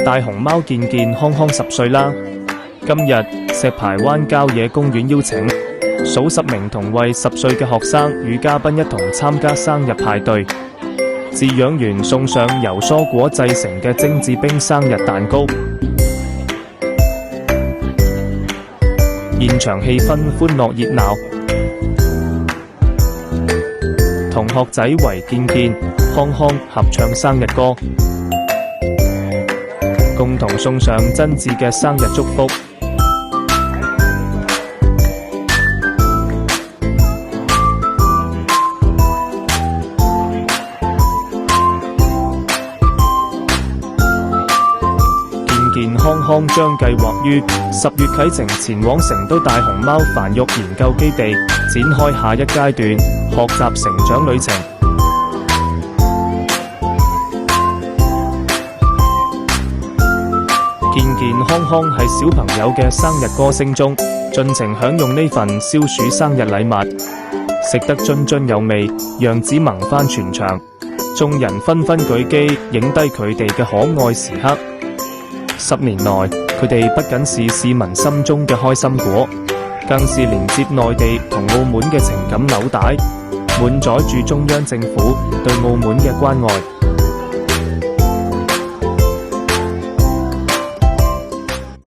大熊貓健健康康10歲啦！今日石排灣郊野公園邀請數10名同為10歲嘅學生與嘉賓一同參加生日派對，飼養員送上由蔬果製成嘅精緻冰生日蛋糕，現場氣氛歡樂熱鬧，同學仔為健健康康合唱生日歌，共同送上真摯嘅生日祝福。健健康康將計劃於10月啟程前往成都大熊貓繁育研究基地，展開下一階段學習成長旅程。健健康康係小朋友嘅生日歌聲中，盡情享用呢份消暑生日禮物，食得津津有味，樣子萌翻全場，眾人紛紛舉機影低佢哋嘅可愛時刻。10年內，佢哋不僅是市民心中嘅開心果，更是連接內地同澳門嘅情感紐帶，滿載住中央政府對澳門嘅關愛。